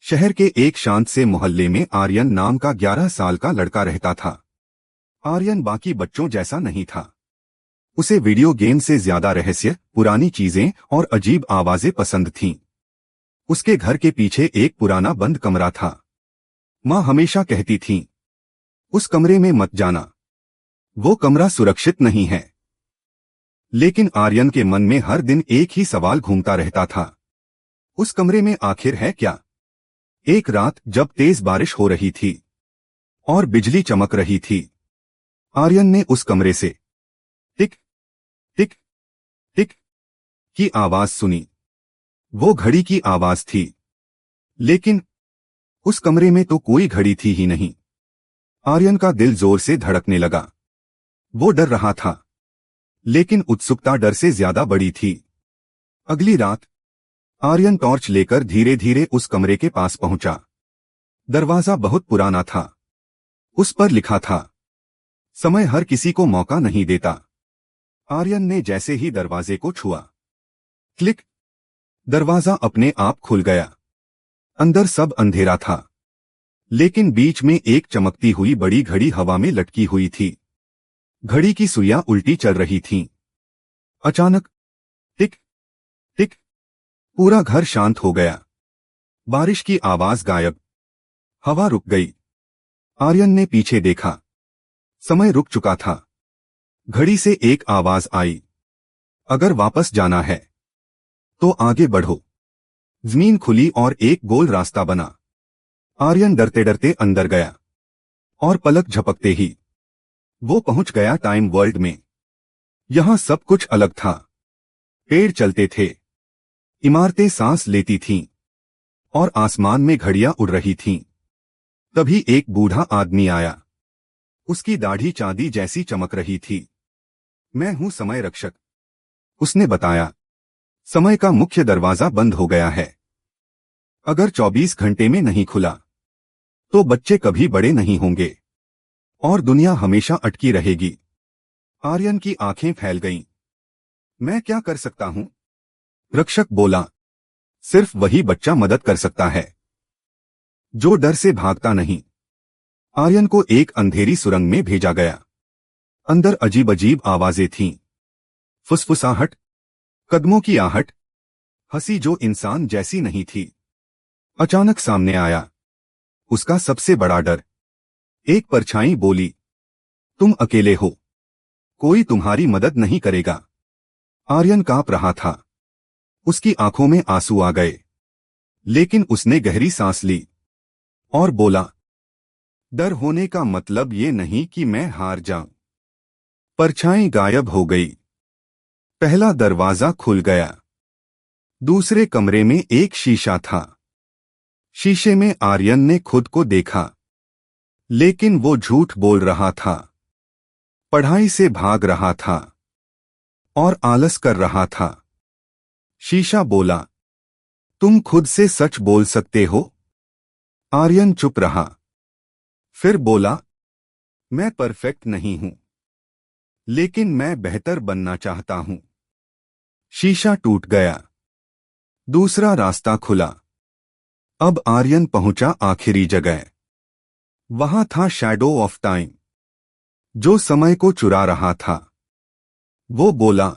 शहर के एक शांत से मोहल्ले में आर्यन नाम का 11 साल का लड़का रहता था। आर्यन बाकी बच्चों जैसा नहीं था। उसे वीडियो गेम से ज्यादा रहस्य, पुरानी चीजें और अजीब आवाजें पसंद थीं। उसके घर के पीछे एक पुराना बंद कमरा था। माँ हमेशा कहती थी, उस कमरे में मत जाना, वो कमरा सुरक्षित नहीं है। लेकिन आर्यन के मन में हर दिन एक ही सवाल घूमता रहता था, उस कमरे में आखिर है क्या। एक रात जब तेज बारिश हो रही थी और बिजली चमक रही थी, आर्यन ने उस कमरे से टिक टिक टिक की आवाज सुनी। वो घड़ी की आवाज थी, लेकिन उस कमरे में तो कोई घड़ी थी ही नहीं। आर्यन का दिल जोर से धड़कने लगा। वो डर रहा था, लेकिन उत्सुकता डर से ज्यादा बड़ी थी। अगली रात आर्यन टॉर्च लेकर धीरे धीरे उस कमरे के पास पहुंचा। दरवाजा बहुत पुराना था। उस पर लिखा था, समय हर किसी को मौका नहीं देता। आर्यन ने जैसे ही दरवाजे को छुआ, क्लिक, दरवाजा अपने आप खुल गया। अंदर सब अंधेरा था, लेकिन बीच में एक चमकती हुई बड़ी घड़ी हवा में लटकी हुई थी। घड़ी की सुइयां उल्टी चल रही थीं। अचानक टिक टिक, पूरा घर शांत हो गया। बारिश की आवाज गायब, हवा रुक गई। आर्यन ने पीछे देखा, समय रुक चुका था। घड़ी से एक आवाज आई, अगर वापस जाना है तो आगे बढ़ो। जमीन खुली और एक गोल रास्ता बना। आर्यन डरते डरते अंदर गया और पलक झपकते ही वो पहुंच गया टाइम वर्ल्ड में। यहां सब कुछ अलग था। पेड़ चलते थे, इमारतें सांस लेती थीं और आसमान में घड़ियां उड़ रही थीं। तभी एक बूढ़ा आदमी आया। उसकी दाढ़ी चांदी जैसी चमक रही थी। मैं हूं समय रक्षक, उसने बताया। समय का मुख्य दरवाजा बंद हो गया है। अगर 24 घंटे में नहीं खुला तो बच्चे कभी बड़े नहीं होंगे और दुनिया हमेशा अटकी रहेगी। आर्यन की आंखें फैल गईं। मैं क्या कर सकता हूं? रक्षक बोला, सिर्फ वही बच्चा मदद कर सकता है जो डर से भागता नहीं। आर्यन को एक अंधेरी सुरंग में भेजा गया। अंदर अजीब अजीब आवाजें थीं, फुसफुसाहट, कदमों की आहट, हंसी जो इंसान जैसी नहीं थी। अचानक सामने आया उसका सबसे बड़ा डर। एक परछाई बोली, तुम अकेले हो, कोई तुम्हारी मदद नहीं करेगा। आर्यन कांप रहा था। उसकी आंखों में आंसू आ गए, लेकिन उसने गहरी सांस ली और बोला, डर होने का मतलब ये नहीं कि मैं हार जाऊं। परछाई गायब हो गई। पहला दरवाजा खुल गया। दूसरे कमरे में एक शीशा था। शीशे में आर्यन ने खुद को देखा, लेकिन वो झूठ बोल रहा था, पढ़ाई से भाग रहा था और आलस कर रहा था। शीशा बोला, तुम खुद से सच बोल सकते हो? आर्यन चुप रहा। फिर बोला, मैं परफेक्ट नहीं हूं, लेकिन मैं बेहतर बनना चाहता हूं। शीशा टूट गया। दूसरा रास्ता खुला। अब आर्यन पहुंचा आखिरी जगह। वहां था शैडो ऑफ टाइम, जो समय को चुरा रहा था। वो बोला,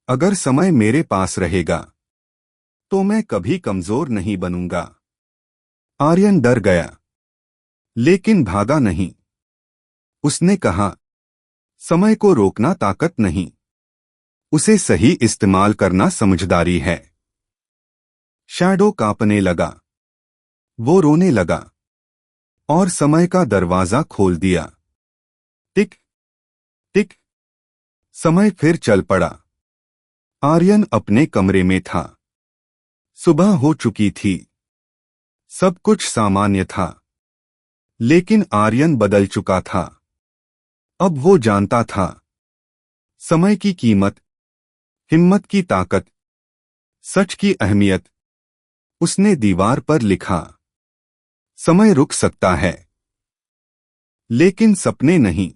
अगर समय मेरे पास रहेगा तो मैं कभी कमजोर नहीं बनूंगा। आर्यन डर गया, लेकिन भागा नहीं। उसने कहा, समय को रोकना ताकत नहीं, उसे सही इस्तेमाल करना समझदारी है। शैडो कांपने लगा। वो रोने लगा और समय का दरवाजा खोल दिया। टिक टिक, समय फिर चल पड़ा। आर्यन अपने कमरे में था। सुबह हो चुकी थी। सब कुछ सामान्य था, लेकिन आर्यन बदल चुका था। अब वो जानता था समय की कीमत, हिम्मत की ताकत, सच की अहमियत। उसने दीवार पर लिखा, समय रुक सकता है, लेकिन सपने नहीं।